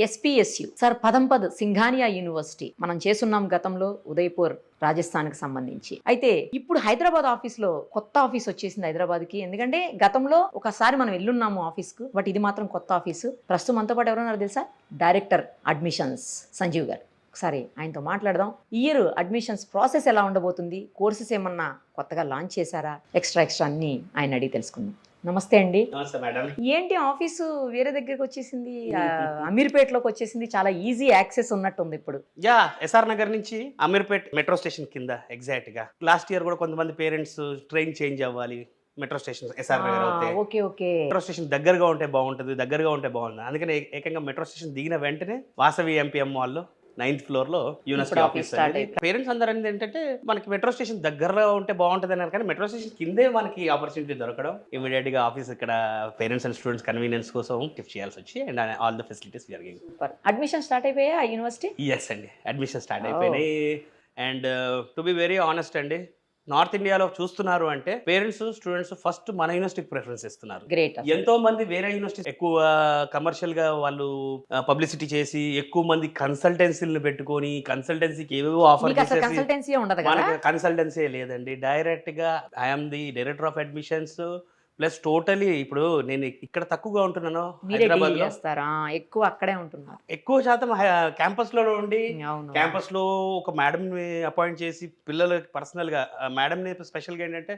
ఎస్పీఎస్యు sir పదంపద్ Singhania university మనం చేస్తున్నాం గతంలో ఉదయ్పూర్ రాజస్థాన్కి సంబంధించి. అయితే ఇప్పుడు హైదరాబాద్ ఆఫీస్లో కొత్త ఆఫీస్ వచ్చేసింది హైదరాబాద్కి. ఎందుకంటే గతంలో ఒకసారి మనం వెళ్ళున్నాము ఆఫీస్కు, బట్ ఇది మాత్రం కొత్త ఆఫీసు. ప్రస్తుతం మనతో పాటు ఎవరున్నారు తెలుసా? డైరెక్టర్ అడ్మిషన్స్ సంజీవ్ గారు. ఒకసారి ఆయనతో మాట్లాడదాం. ఈ ఇయర్ అడ్మిషన్స్ ప్రాసెస్ ఎలా ఉండబోతుంది, కోర్సెస్ ఏమన్నా కొత్తగా లాంచ్ చేశారా, ఎక్స్ట్రా అన్ని ఆయన అడిగి తెలుసుకుందాం. నమస్తే అండి. నమస్తే మేడం. ఏంటి ఆఫీసు వేరే దగ్గరికి వచ్చేసింది, అమీర్పేటలోకి వచ్చేసింది, చాలా ఈజీ యాక్సెస్ ఉన్నట్టుంది ఇప్పుడు. ఎస్ఆర్ నగర్ నుంచి అమీర్పేట్ మెట్రో స్టేషన్ కింద ఎగ్జాక్ట్ గా. లాస్ట్ ఇయర్ కూడా కొంతమంది పేరెంట్స్ ట్రైన్ చేంజ్ అవ్వాలి, మెట్రో స్టేషన్ ఎస్ఆర్ నగర్ అవుతే ఓకే మెట్రో స్టేషన్ దగ్గరగా ఉంటే బాగుంటుంది, దగ్గరగా ఉంటే బాగుంది. అందుకని ఏకంగా మెట్రో స్టేషన్ దిగిన వెంటనే వాసవి ఎంపీఎం మాల్లో 9th ఫ్లోర్ లో యూనివర్సిటీ ఆఫీస్. పేరెంట్స్ అందరూ అనేది ఏంటంటే మనకి మెట్రో స్టేషన్ దగ్గరలో ఉంటే బాగుంటుంది అన్నారు, కానీ మెట్రో స్టేషన్ కిందే మనకి ఆపర్చునిటీ దొరకడం, ఇమీడియట్ గా ఆఫీస్ ఇక్కడ పేరెంట్స్ అండ్ స్టూడెంట్స్ కన్వీనియన్స్ కోసం టిప్ చేయాల్సి వచ్చి అండ్ ఆల్ ద ఫెసిలిటీస్ జరిగింది. అడ్మిషన్ స్టార్ట్ అయిపోయా ఆ యూనివర్సిటీ? ఎస్ అండి, అడ్మిషన్ స్టార్ట్ అయిపోయినాయి. And to be very honest అండి, నార్త్ ఇండియాలో చూస్తున్నారు అంటే పేరెంట్స్ స్టూడెంట్స్ ఫస్ట్ మన యూనివర్సిటీకి ప్రిఫరెన్స్ ఇస్తున్నారు. గ్రేట్. ఎంతో మంది వేరే యూనివర్సిటీ ఎక్కువ కమర్షియల్ గా వాళ్ళు పబ్లిసిటీ చేసి ఎక్కువ మంది కన్సల్టెన్సీలను పెట్టుకొని కన్సల్టెన్సీకి ఏవేవో ఆఫర్ చేసి, మనకి కన్సల్టెన్సీ లేదండి. డైరెక్ట్ గా I'm the director of admissions plus totally. ఇప్పుడు నేను ఇక్కడ తక్కువగా ఉంటున్నాను, హైదరాబాద్ లో ఎక్కువ అక్కడే ఉంటున్నారు. ఎక్కువ శాతం క్యాంపస్ లో ఉండి క్యాంపస్ లో ఒక మేడం ని అపాయింట్ చేసి పిల్లలకి పర్సనల్ గా మేడం ని స్పెషల్ గా ఏంటంటే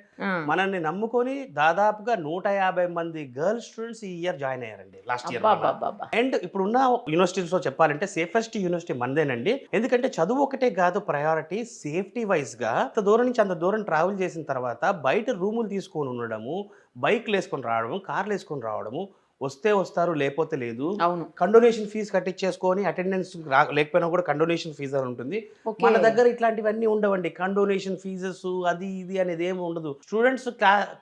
మనల్ని నమ్ముకొని దాదాపుగా 150 మంది గర్ల్ స్టూడెంట్స్ ఈ ఇయర్ జాయిన్ అయ్యారండి లాస్ట్ ఇయర్. అండ్ ఇప్పుడున్న యూనివర్సిటీస్ లో చెప్పాలంటే సేఫెస్ట్ యూనివర్సిటీ మనదేనండి. ఎందుకంటే చదువు ఒకటే కాదు ప్రయారిటీ, సేఫ్టీ వైజ్ గా అంత దూరం నుంచి అంత దూరం ట్రావెల్ చేసిన తర్వాత బయట రూములు తీసుకొని ఉండడము, బైక్లు వేసుకొని రావడము, కార్లు వేసుకొని రావడము, వస్తే వస్తారు లేకపోతే లేదు. కండోనేషన్ ఫీజు కట్టించేసుకొని అటెండెన్స్ లేకపోయినా కూడా కండోనేషన్ ఫీజు అని ఉంటుంది. మన దగ్గర ఇట్లాంటివన్నీ ఉండవండి. కండోనేషన్ ఫీజెస్ అది ఇది అనేది ఏమి ఉండదు. స్టూడెంట్స్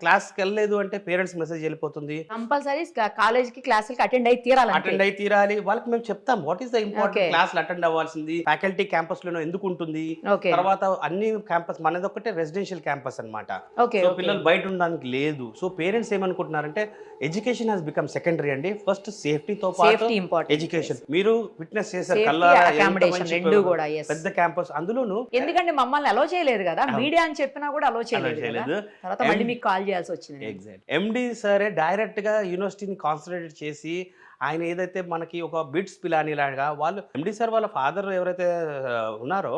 క్లాస్కి వెళ్ళలేదు అంటే పేరెంట్స్ మెసేజ్ వెళ్ళిపోతుంది, కంపల్సరీ కాలేజ్కి క్లాసులకి అటెండ్ అయి తీరాలి. వాళ్ళకి మేము చెప్తాం వాట్ ఈస్ ద ఇంపార్టెంట్, క్లాసులు అటెండ్ అవ్వాల్సింది. ఫ్యాకల్టీ క్యాంపస్ లోనే ఎందుకు ఉంటుంది, తర్వాత అన్ని క్యాంపస్ మనది ఒకటే రెసిడెన్షియల్ క్యాంపస్ అనమాట. సో పిల్లలు బయట ఉండడానికి లేదు. సో పేరెంట్స్ ఏమనుకుంటున్నారంటే ఎడ్యుకేషన్ హాస్ బికమ్ సెకండరీ అండి. ఫస్ట్ సేఫ్టీతో పాటు ఎడ్యుకేషన్. మీరు విట్నెస్ చేశారు కల్లారా, పెద్ద క్యాంపస్. అందులోను ఎందుకంటే మమ్మల్ని అలో చేయలేదు కదా, మీడియా అని చెప్పినా కూడా అలో చేయలేదు. తర్వాత మళ్ళీ మీకు కాల్ చేయాల్సి వచ్చింది. ఎగ్జాక్ట్. ఎండి సరే డైరెక్ట్ గా యూనివర్సిటీని కాన్సన్ట్రేట్ చేసి ఆయన ఏదైతే మనకి ఒక బిట్స్ పిలాని లాగా, వాళ్ళు ఎండి సార్ వాళ్ళ ఫాదర్ ఎవరైతే ఉన్నారో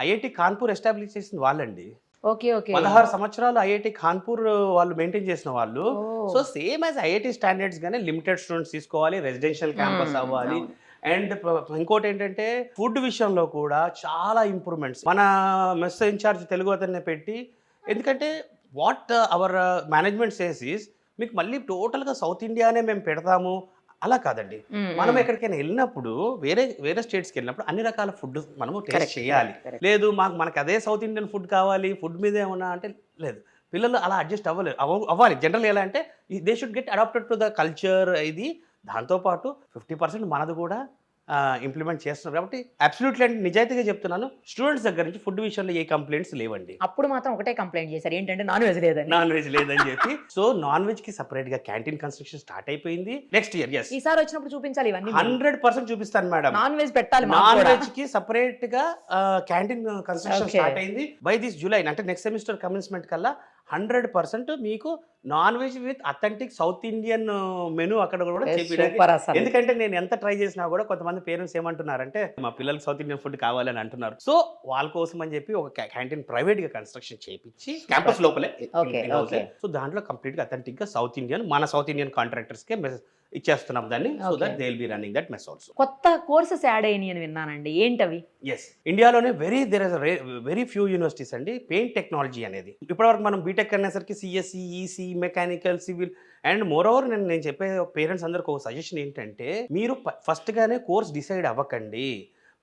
ఐఐటి కాన్పూర్ ఎస్టాబ్లిష్ చేసింది వాళ్ళండి. 16 సంవత్సరాలు ఐఐటి కాన్పూర్ వాళ్ళు మెయింటైన్ చేసిన వాళ్ళు. So same as IIT standards గానే లిమిటెడ్ స్టూడెంట్స్ తీసుకోవాలి, రెసిడెన్షియల్ క్యాంపస్ అవ్వాలి. అండ్ ఇంకోటి ఏంటంటే ఫుడ్ విషయంలో కూడా చాలా ఇంప్రూవ్మెంట్స్ మన మెస్ ఇన్ఛార్జ్ తెలుగు అతన్ని పెట్టి, ఎందుకంటే what our management says is మీకు మళ్ళీ టోటల్గా సౌత్ ఇండియానే మేము పెడతాము అలా కాదండి. మనం ఎక్కడికైనా వెళ్ళినప్పుడు వేరే స్టేట్స్కి వెళ్ళినప్పుడు అన్ని రకాల ఫుడ్ మనము టేస్ట్ చేయాలి. లేదు మనకు అదే సౌత్ ఇండియన్ ఫుడ్ కావాలి, ఫుడ్ మీద ఏమన్నా అంటే లేదు. పిల్లలు అలా అడ్జస్ట్ అవ్వాలి. జనరల్ ఎలా అంటే they should get adapted to the culture. ఇది దాంతోపాటు 50% మనది కూడా ఇంప్లిమెంట్ చేస్తున్నారు. కాబట్టి అబ్సల్యూట్లీ అండి, నిజాయితీగా చెప్తున్నాను, స్టూడెంట్స్ దగ్గర నుంచి ఫుడ్ విషయంలో ఏ కంప్లైంట్స్ లేవండి. అప్పుడు మాత్రం ఒకటే కంప్లైంట్ చేశారు, ఏంటంటే నాన్ వెజ్ లేదని చెప్పి. సో నాన్ వెజ్ కి సెపరేట్ గా క్యాంటీన్ కన్స్ట్రక్షన్ స్టార్ట్ అయిపోయింది. నెక్స్ట్ ఇయర్ ఈసారి వచ్చినప్పుడు చూపించాలి ఇవన్నీ. 100% చూపిస్తాను మేడం. నాన్ వెజ్ పెట్టాలి. నాన్ వెజ్ కి సెపరేట్ గా క్యాంటీన్ కన్స్ట్రక్షన్ స్టార్ట్ అయింది బై దిస్ జూలై. అంటే నెక్స్ట్ సెమిస్టర్ కమెన్స్మెంట్ కల్లా 100% మీకు non veg with authentic south Indian menu అక్కడ కూడా చెప్పి. ఎందుకంటే నేను ఎంత ట్రై చేసినా కూడా కొంతమంది పేరెంట్స్ ఏమంటున్నారంటే మా పిల్లలకి సౌత్ ఇండియన్ ఫుడ్ కావాలని అంటున్నారు. సో వాళ్ళ కోసం అని చెప్పి ఒక క్యాంటీన్ ప్రైవేట్ గా కన్స్ట్రక్షన్ చేయించి క్యాంపస్ లోపలే. సో దాంట్లో కంప్లీట్ గా అథెంటిక్ గా సౌత్ ఇండియన్, మన సౌత్ ఇండియన్ కాంట్రాక్టర్స్ కే ఇచ్చేస్తున్నాం దాన్ని. So that they will be running that mess also. కొత్త కోర్సెస్ యాడ్ అయినాయి అని విన్నానండి, ఏంటవి? ఎస్, ఇండియాలోనే వెరీ ఫ్యూ యూనివర్సిటీస్ అండి పెయింట్ టెక్నాలజీ అనేది. ఇప్పటివరకు మనం బీటెక్ అనేసరికి CSC, EC, mechanical, civil and moreover నేను చెప్పే పేరెంట్స్ అందరికి ఒక సజెషన్ ఏంటంటే మీరు ఫస్ట్ గానే కోర్స్ డిసైడ్ అవ్వకండి.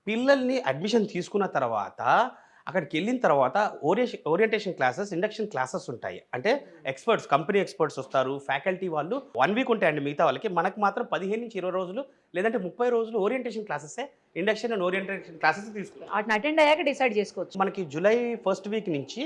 పిల్లల్ని అడ్మిషన్ తీసుకున్న తర్వాత అక్కడికి వెళ్ళిన తర్వాత ఓరియంటేషన్ క్లాసెస్, ఇండక్షన్ క్లాసెస్ ఉంటాయి. అంటే ఎక్స్పర్ట్స్, కంపెనీ ఎక్స్పర్ట్స్ వస్తారు, ఫ్యాకల్టీ వాళ్ళు 1 వీక్ ఉంటాయండి మిగతా వాళ్ళకి. మనకు మాత్రం 15 నుంచి 20 రోజులు లేదంటే 30 రోజులు orientation classes, induction and orientation classes తీసుకుంటాం. వాటిని అటెండ్ అయ్యాక డిసైడ్ చేసుకోవచ్చు. మనకి జూలై 1st వీక్ నుంచి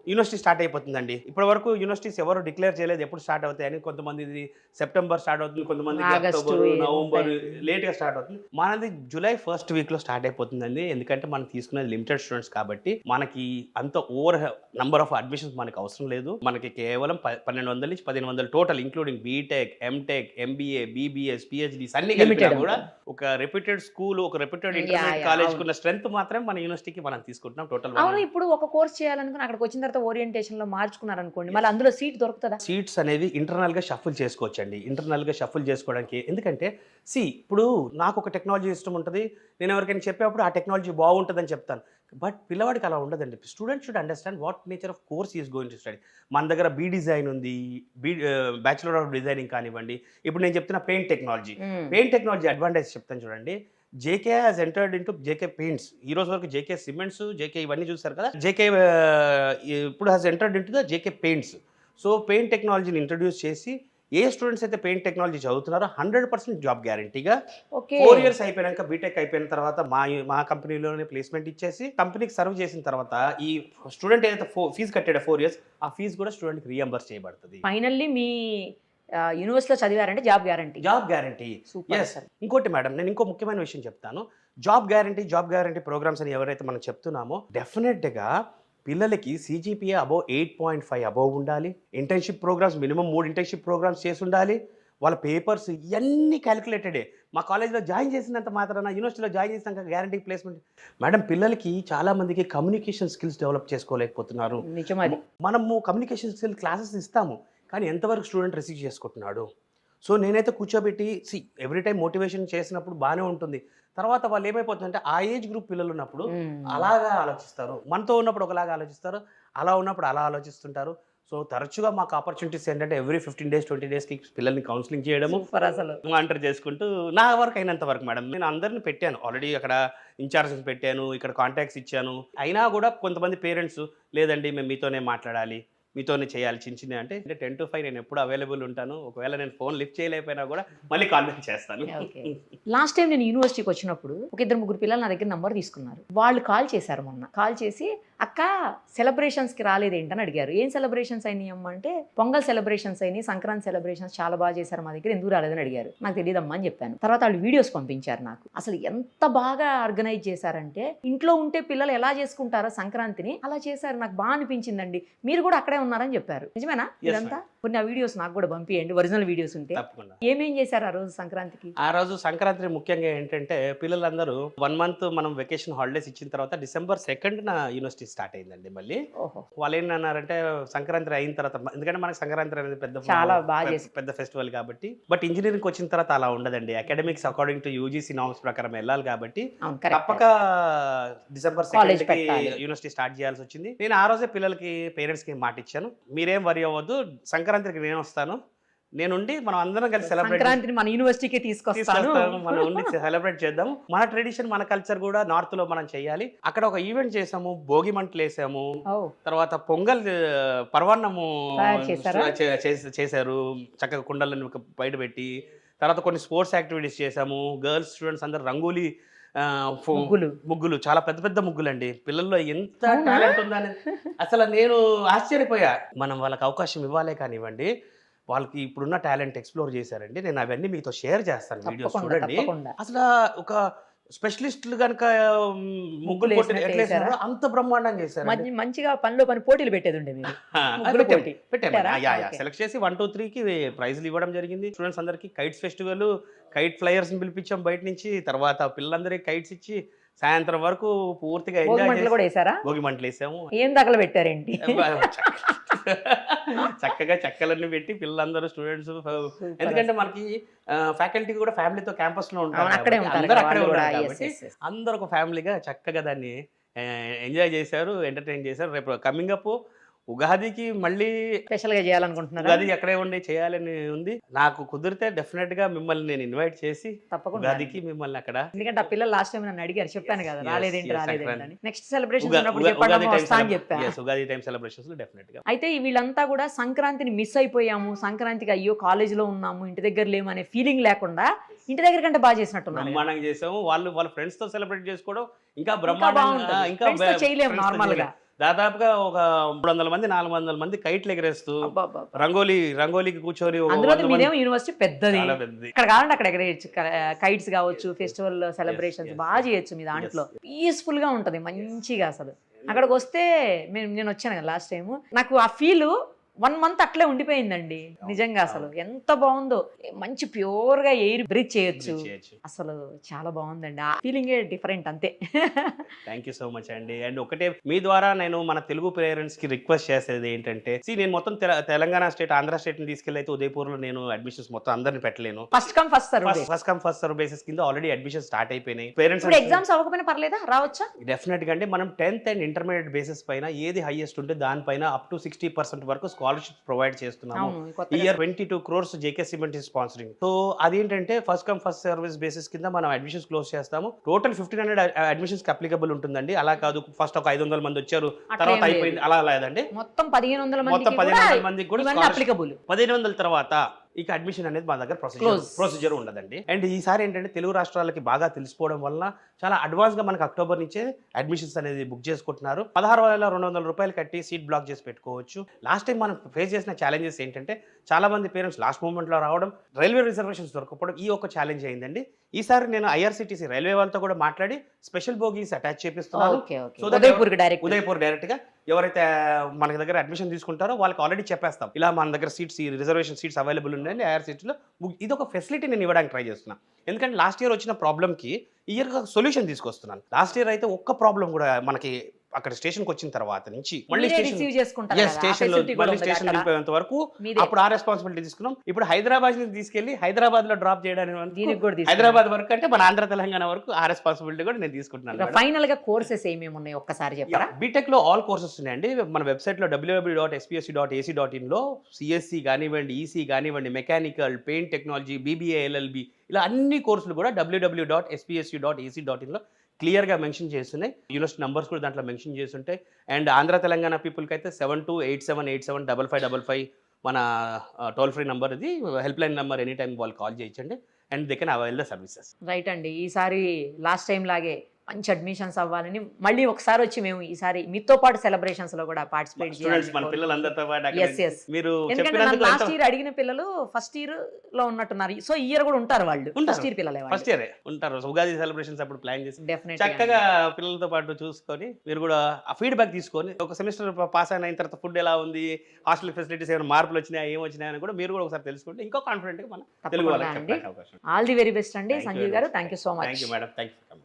యూనివర్సిటీ స్టార్ట్ అయిపోతుందండి. ఇప్పటి వరకు యూనివర్సిటీస్ ఎవరు డిక్లేర్ చేయలేదు ఎప్పుడు స్టార్ట్ అవుతాయని. కొంతమంది ఇది సెప్టెంబర్ స్టార్ట్ అవుతుంది, కొంతమంది ఆగస్టు, అక్టోబర్, ఏదో నవంబర్ ఉంటాయి. లేట్గా స్టార్ట్ అవుతుంది. మనది జూలై ఫస్ట్ వీక్లో స్టార్ట్ అయిపోతుందండి. ఎందుకంటే మనం తీసుకునేది లిమిటెడ్ స్టూడెంట్స్ కాబట్టి మనకి అంత ఓవర్ నంబర్ ఆఫ్ అడ్మిషన్స్ మనకి అవసరం లేదు. మనకి కేవలం 1200 నుంచి 1500 total, including BTech, MTech, MBA, BBS, PhDs అన్ని కలిపినా Limited కూడా ఉంటుంది. ఒక రెప్యూటెడ్ స్కూల్, ఒక reputed Yeah, intermediate yeah, college అవును. కున్న స్ట్రెంత్ మాత్రమే మన యూనివర్సిటీకి మనం తీసుకుంటున్నాం. టోటల్ అవును, ఇప్పుడు ఒక కోర్స్ చేయాలనుకుని అక్కడికి వచ్చిన తర్వాత ఓరియంటేషన్ లో మార్చుకున్నారు అనుకోండి, మళ్ళీ అందులో సీట్ దొరుకుతుందా? సీట్స్ అనేది ఇంటర్నల్గా షఫుల్ చేసుకోవచ్చండి. ఇంటర్నల్గా షఫుల్ చేసుకోవడానికి ఎందుకంటే ఇప్పుడు నాకు ఒక టెక్నాలజీ ఇష్టం ఉంటుంది, నేను ఎవరికైనా చెప్పేప్పుడు ఆ టెక్నాలజీ బాగుంటుందని చెప్తాను. బట్ పిల్లవాడికి అలా ఉండదండి. Student should understand what nature of course is going to study. మన దగ్గర బీ డిజైన్ ఉంది, బ్యాచులర్ ఆఫ్ డిజైనింగ్ కానివ్వండి, ఇప్పుడు నేను చెప్తున్న paint technology. Paint technology advantage చెప్తాను చూడండి. JK has entered into JK paints. ఈ రోజు వరకు జేకే సిమెంట్స్, జేకే ఇవన్నీ చూస్తారు కదా, జేకే ఇప్పుడు has entered into the JK paints. So paint టెక్నాలజీని ఇంట్రడ్యూస్ చేసి ఏ స్టూడెంట్స్ అయితే పెయింట్ టెక్నాలజీ చదువుతున్నారో 100% జాబ్ గ్యారంటీగా ఓకే. 4 years అయిపోయాక, బీటెక్ అయిపోయిన తర్వాత మా కంపెనీలోనే ప్లేస్మెంట్ ఇచ్చేసి కంపెనీకి సర్వ్ చేసిన తర్వాత ఈ స్టూడెంట్ ఏదైతే ఫీజు కట్టాడో 4 years, ఆ ఫీజు కూడా స్టూడెంట్కి రీఎంబర్స్ చేయబడుతుంది. ఫైనల్లీ మీ యూనివర్సిటీలో చదివారంటే job guarantee. Job guarantee. Super yes. ఇంకోటి మేడం, నేను ఇంకో ముఖ్యమైన విషయం చెప్తాను. జాబ్ గ్యారంటీ ప్రోగ్రామ్స్ అని ఎవరైతే మనం చెప్తున్నామో డెఫినెట్గా పిల్లలకి CGPA అబోవ్ 8.5 అబోవ్ ఉండాలి. Internship programs minimum 3 internship programs చేసి ఉండాలి. వాళ్ళ పేపర్స్ ఇవన్నీ క్యాలిక్యులేటెడే. మా కాలేజ్లో జాయిన్ చేసినంత మాత్రాన, యూనివర్సిటీలో జాయిన్ చేసినాక గ్యారంటీ ప్లేస్మెంట్. మేడం, పిల్లలకి చాలామందికి కమ్యూనికేషన్ స్కిల్స్ డెవలప్ చేసుకోలేకపోతున్నారు. నిజమది. మనము కమ్యూనికేషన్ స్కిల్ క్లాసెస్ ఇస్తాము, కానీ ఎంతవరకు స్టూడెంట్ రిసీవ్ చేసుకుంటున్నాడు. సో నేనైతే కూర్చోబెట్టి ఎవ్రీ టైం మోటివేషన్ చేసినప్పుడు బాగానే ఉంటుంది. తర్వాత వాళ్ళు ఏమైపోతుందంటే ఆ ఏజ్ గ్రూప్ పిల్లలు ఉన్నప్పుడు అలాగా ఆలోచిస్తారు, మనతో ఉన్నప్పుడు ఒకలాగా ఆలోచిస్తారు, అలా ఉన్నప్పుడు అలా ఆలోచిస్తుంటారు. సో తరచుగా మాకు ఆపర్చునిటీస్ ఏంటంటే ఎవ్రీ 15 days 20 daysకి పిల్లల్ని కౌన్సిలింగ్ చేయడము, సూపర్ అసలు. మానిటర్ చేసుకుంటూ నా వర్క్ అయినంత వరకు మేడం. నేను అందరిని పెట్టాను ఆల్రెడీ, అక్కడ ఇన్ఛార్జెస్ పెట్టాను, ఇక్కడ కాంటాక్ట్స్ ఇచ్చాను. అయినా కూడా కొంతమంది పేరెంట్స్ లేదండి మేము మీతోనే మాట్లాడాలి, మీతోనే చేయాలి చిన్న అంటే 10 to 5 నేను ఎప్పుడు అవైలబుల్ ఉంటాను. ఒకవేళ నేను ఫోన్ లిఫ్ట్ చేయలేకపోయినా కూడా మళ్ళీ కాంటాక్ట్ చేస్తాను. లాస్ట్ టైం నేను యూనివర్సిటీకి వచ్చినప్పుడు ఒక 2-3 పిల్లలు నా దగ్గర నంబర్ తీసుకున్నారు. వాళ్ళు కాల్ చేశారు మొన్న. కాల్ చేసి అక్క సెలబ్రేషన్స్కి రాలేదేంటని అడిగారు. ఏం సెలబ్రేషన్స్ అయినాయి అమ్మ అంటే, పొంగల్ సెలబ్రేషన్స్ అయినాయి, సంక్రాంతి సెలబ్రేషన్స్ చాలా బాగా చేశారు మా దగ్గర, ఎందుకు రాలేదని అడిగారు. నాకు తెలియదమ్మా అని చెప్పాను. తర్వాత వాళ్ళు వీడియోస్ పంపించారు నాకు. అసలు ఎంత బాగా ఆర్గనైజ్ చేశారంటే, ఇంట్లో ఉంటే పిల్లలు ఎలా చేసుకుంటారో సంక్రాంతిని అలా చేశారు. నాకు బాగా అనిపించిందండి. మీరు కూడా అక్కడే ఉన్నారని చెప్పారు. నిజమేనా ఇదంతా? కొన్ని ఆ వీడియోస్ నాకు కూడా పంపియండి, ఒరిజినల్ వీడియోస్ ఉంటే. తప్పకుండా. ఏమేం చేశారు ఆ రోజు సంక్రాంతికి? ఆ రోజు సంక్రాంతి ముఖ్యంగా ఏంటంటే పిల్లలందరూ 1 month మనం వెకేషన్ హాలిడేస్ ఇచ్చిన తర్వాత December 2nd యూనివర్సిటీ స్టార్ట్ అయిందండి మళ్ళీ. ఓహో. వాళ్ళు ఏంటన్నారంటే సంక్రాంతి అయిన తర్వాత, ఎందుకంటే మనకి సంక్రాంతి అనేది చాలా బాగా చేసి పెద్ద ఫెస్టివల్ కాబట్టి, బట్ ఇంజనీరింగ్ వచ్చిన తర్వాత అలా ఉండదండి. Academics according to UGC norms ప్రకారం వెళ్ళాలి కాబట్టి అవును, correct. తప్పక December College 2nd పెట్టాలి. యూనివర్సిటీ స్టార్ట్ చేయాల్సి వచ్చింది. నేను ఆ రోజే పిల్లలకి పేరెంట్స్కి మాట ఇచ్చాను, మీరేం వరి అవ్వద్దు, సంక్రాంతికి నేను వస్తాను, నేనుండి మనం అందరం కలిసి సెలబ్రేట్ సంక్రాంతిని మన యూనివర్సిటీకి తీసుకొస్తాను, మనం ఉండి సెలబ్రేట్ చేద్దాం. మన ట్రెడిషన్, మన కల్చర్ కూడా నార్త్ లో మనం చేయాలి. అక్కడ ఒక ఈవెంట్ చేసాము, భోగి మంటలు వేసాము, తర్వాత పొంగల్ పర్వాన్నము చేశారు, చక్కగా కుండలను బయట పెట్టి. తర్వాత కొన్ని స్పోర్ట్స్ యాక్టివిటీస్ చేసాము. గర్ల్స్ స్టూడెంట్స్ అందరు రంగోలీ ముగ్గులు, చాలా పెద్ద పెద్ద ముగ్గులు అండి. పిల్లల్లో ఎంత టాలెంట్ ఉందని అసలు నేను ఆశ్చర్యపోయా. మనం వాళ్ళకి అవకాశం ఇవ్వాలే కానివ్వండి, వాళ్ళకి ఇప్పుడున్న టాలెంట్ ఎక్స్ప్లోర్ చేశారండి. నేను అవన్నీ మీతో షేర్ చేస్తాను, వీడియోస్ చూడండి. అసలు ఒక స్పెషలిస్టులు కనుక ముగ్గులు ఎట్లా వేసారో అంత బ్రహ్మాండంగా చేశారు. మంచిగా పనిలో పని పోటీలు పెట్టేది ఉండే మీరు. సెలెక్ట్ చేసి 1, 2, 3కి ప్రైజ్లు ఇవ్వడం జరిగింది. స్టూడెంట్స్ అందరికి కైట్స్ ఫెస్టివల్, కైట్ ఫ్లైయర్స్ ని పిలిపించాం బయట నుంచి. తర్వాత పిల్లలందరికీ కైట్స్ ఇచ్చి సాయంత్రం వరకు పూర్తిగా భోగి మంటలు వేసాము. ఏం దగలు పెట్టారేంటి? చక్కగా చెక్కలన్నీ పెట్టి పిల్లలందరూ స్టూడెంట్స్, ఎందుకంటే మనకి ఫ్యాకల్టీ కూడా ఫ్యామిలీతో క్యాంపస్ లో ఉంటారు, అందరూ అక్కడే ఉంటారు కాబట్టి అందరూ ఒక ఫ్యామిలీగా చక్కగా దాన్ని ఎంజాయ్ చేశారు, ఎంటర్టైన్ చేశారు. రేపు కమింగ్ అప్ ఉగాదికి మళ్ళీ స్పెషల్ గా చేయాలనుకుంటున్నారు. ఉగాది అక్కడే ఉండి చేయాలని ఉంది. నాకు కుదిరితే డెఫినెట్ గా మిమ్మల్ని నేను ఇన్వైట్ చేసి తప్పకుండా ఉగాదికి మిమ్మల్ని అక్కడ, ఎందుకంటే ఆ పిల్లలు లాస్ట్ టైం నన్ను అడిగారు, చెప్పాను కదా రాలేదేంటి. Next celebration Ugadi time celebrations లో డెఫినెట్ గా. అయితే వీళ్ళంతా కూడా సంక్రాంతిని మిస్ అయిపోయాము, సంక్రాంతికి అయ్యో కాలేజ్ లో ఉన్నాము, ఇంటి దగ్గర లేము అనే ఫీలింగ్ లేకుండా ఇంటి దగ్గర కంటే బాగా చేసినట్టున్నారు. బ్రహ్మాండంగా చేసాము. వాళ్ళ ఫ్రెండ్స్ తో సెలబ్రేట్ చేసుకోవడం ఇంకా బ్రహ్మాండంగా, ఇంకా చేయలేము నార్మల్ గా. దాదాపుగా ఒక 300 మంది 400 మంది కైట్లు ఎగరేస్తూ రంగోలీకి కూర్చొని ఒక అందులో 100 మంది- మీదేమో యూనివర్సిటీ పెద్దది, చాలా పెద్దది. ఇక్కడ కావాలంటే అక్కడ ఎగరేయచ్చు, కైట్స్ కావచ్చు, ఫెస్టివల్ సెలబ్రేషన్స్ yes, బాగా yes. చేయొచ్చు మీ దాంట్లో. పీస్ఫుల్ గా ఉంటది మంచిగా. అసలు అక్కడికి వస్తే నేను వచ్చాను కదా లాస్ట్ టైం, నాకు ఆ ఫీల్ 1 month అట్లే ఉండిపోయిందండి నిజంగా. అసలు ఎంత బాగుందో, మంచి ప్యూర్ గా ఎయిర్ బ్రీత్ చేయొచ్చు. అసలు చాలా బాగుందండి, ఆ ఫీలింగ్ డిఫరెంట్ అంతే. థ్యాంక్ యూ సో మచ్ అండి. అండ్ ఒకటే మీ ద్వారా నేను మన తెలుగు పేరెంట్స్ కి రిక్వెస్ట్ చేసేది ఏంటంటే, నేను మొత్తం తెలంగాణ స్టేట్ ఆంధ్ర స్టేట్ ని తీసుకెళ్ళి అయితే ఉదయపూర్ లో నేను అడ్మిషన్స్ మొత్తం అందరిని పెట్టలేను. First come first serve, first come first serve basis కింద ఆల్రెడీ అడ్మిషన్ స్టార్ట్ అయిపోయినాయి. పేరెంట్స్ ఇప్పుడు ఎగ్జామ్స్ అవ్వకపోయినా పర్లేదా, రావచ్చా? డెఫినెట్ గా అండి. మనం 10th అండ్ ఇంటర్మీడియట్ బేసిస్ పైన ఏది హైయెస్ట్ ఉంటే దానిపైన అప్ టు 60% వరకు స్కాలర్షిప్ ప్రొవైడ్ చేస్తున్నాము. Year 22 crores JK cement is sponsoring. So అదేంటంటే first come first service basis కింద మనం అడ్మిషన్స్ క్లోజ్ చేస్తాము. టోటల్ 1500 అడ్మిషన్స్ కి అప్లికబుల్ ఉంటుందండి. అలా కాదు ఫస్ట్ ఒక 500 మంది వచ్చారు తర్వాత అయిపోయింది అలా లేదండి. మొత్తం 1500 మందికి కూడా అప్లికబుల్. 1500 తర్వాత ఇక అడ్మిషన్ అనేది మా దగ్గర ప్రొసీజర్ ఉండదండి. అండ్ ఈసారి ఏంటంటే తెలుగు రాష్ట్రాలకి బాగా తెలిసిపోవడం వల్ల చాలా అడ్వాన్స్ గా మనకి అక్టోబర్ నుంచే అడ్మిషన్స్ అనేది బుక్ చేసుకుంటున్నారు. 16,200 రూపాయలు కట్టి సీట్ బ్లాక్ చేసి పెట్టుకోవచ్చు. లాస్ట్ టైం మనం ఫేస్ చేసిన ఛాలెంజెస్ ఏంటంటే చాలా మంది పేరెంట్స్ లాస్ట్ మూమెంట్ లో రావడం, రైల్వే రిజర్వేషన్స్ దొరకపోవడం, ఈ ఒక ఛాలెంజ్ అయిందండి. ఈసారి నేను ఐఆర్సిటీసీ రైల్వే వాళ్ళతో కూడా మాట్లాడి స్పెషల్ బోగీస్ అటాచ్ చేపిస్తున్నాను. ఉదయపూర్ డైరెక్ట్ గా ఎవరైతే మన దగ్గర అడ్మిషన్ తీసుకుంటారో వాళ్ళకి ఆల్రెడీ చెప్పేస్తాం, ఇలా మన దగ్గర సీట్స్ రిజర్వేషన్ సీట్స్ అవైలబుల్ ఉన్నాయండి ఐఆర్సిటీలో. ఇది ఒక ఫెసిలిటీ నేను ఇవ్వడానికి ట్రై చేస్తున్నాను. ఎందుకంటే లాస్ట్ ఇయర్ వచ్చిన ప్రాబ్లమ్కి ఈ ఇయర్ సొల్యూషన్ తీసుకొస్తున్నాను. లాస్ట్ ఇయర్ అయితే ఒక్క ప్రాబ్లం కూడా మనకి అక్కడ స్టేషన్కి వచ్చిన తర్వాత నుంచి మళ్ళీ స్టేషన్ వెళ్ళిపోయేంత వరకు అప్పుడు ఆ రెస్పాన్సిబిలిటీ తీసుకున్నాం. ఇప్పుడు హైదరాబాద్ నుంచి తీసుకెళ్లి హైదరాబాద్ లో డ్రాప్ చేయడానికి హైదరాబాద్ వరకు అంటే మన ఆంధ్ర తెలంగాణ వరకు ఆ రెస్పాన్సిబిలిటీ కూడా నేను తీసుకుంటున్నాను. ఫైనల్ గా కోర్సెస్ ఏమేమి ఉన్నాయి ఒక్కసారి చెప్పారా? బీటెక్ లో ఆల్ కోర్సెస్ ఉన్నాయండి. మన వెబ్సైట్ లో www.spsc.ac.in లో సిఎస్సి కానివ్వండి, ఈసీ కానివ్వండి, mechanical, paint technology, BBA, LLB ఇలా అన్ని కోర్సులు కూడా www.spsc.ac.in లో క్లియర్గా మెన్షన్ చేస్తున్నాయి. యూనివర్సిటీ నంబర్స్ కూడా దాంట్లో మెన్షన్ చేస్తుంటాయి. అండ్ ఆంధ్ర తెలంగాణ పీపుల్కి అయితే 7287875555 మన టోల్ ఫ్రీ నెంబర్, ఇది help line number. Any time వాళ్ళు కాల్ చేయొచ్చండి. And they can avail the services. Right అండి. ఈసారి లాస్ట్ టైం లాగే మంచి అడ్మిషన్స్ అవ్వాలని మళ్ళీ ఒకసారి వచ్చి మేము ఈసారి మీతో పాటు సెలబ్రేషన్స్ లో కూడా పార్టిసిపేట్ చేయాలి. మన పిల్లలందరితో పాటు మీరు లాస్ట్ ఇయర్ అడిగిన పిల్లలు ఫస్ట్ ఇయర్ లో ఉన్నట్టున్నారు. సో ఈ ఇయర్ కూడా ఉంటారు వాళ్ళు, ఫస్ట్ ఇయర్ పిల్లలే, ఫస్ట్ ఇయర్ ఉంటారు. ఉగాది సెలబ్రేషన్స్ అప్పుడు ప్లాన్ చేసి చక్కగా పిల్లలతో పాటు చూసుకొని మీరు కూడా ఆ ఫీడ్బ్యాక్ తీసుకొని ఒక సెమిస్టర్ పాస్ అయిన తర్వాత ఫుడ్ ఎలా ఉంది, హాస్టల్ ఫెసిలిటీస్ ఏమైనా మార్పులు వచ్చినాయా, ఏం వచ్చినాయని కూడా మీరు కూడా ఒకసారి తెలుసుకుంటే ఇంకో కాన్ఫిడెంట్ గా మన తెలుగు వాళ్ళకి చెప్పడానికి అవకాశం. ఆల్ ది వెరీ బెస్ట్ అండి సంజీవ్ గారు. Thank you so much. Thank you madam. Thank you.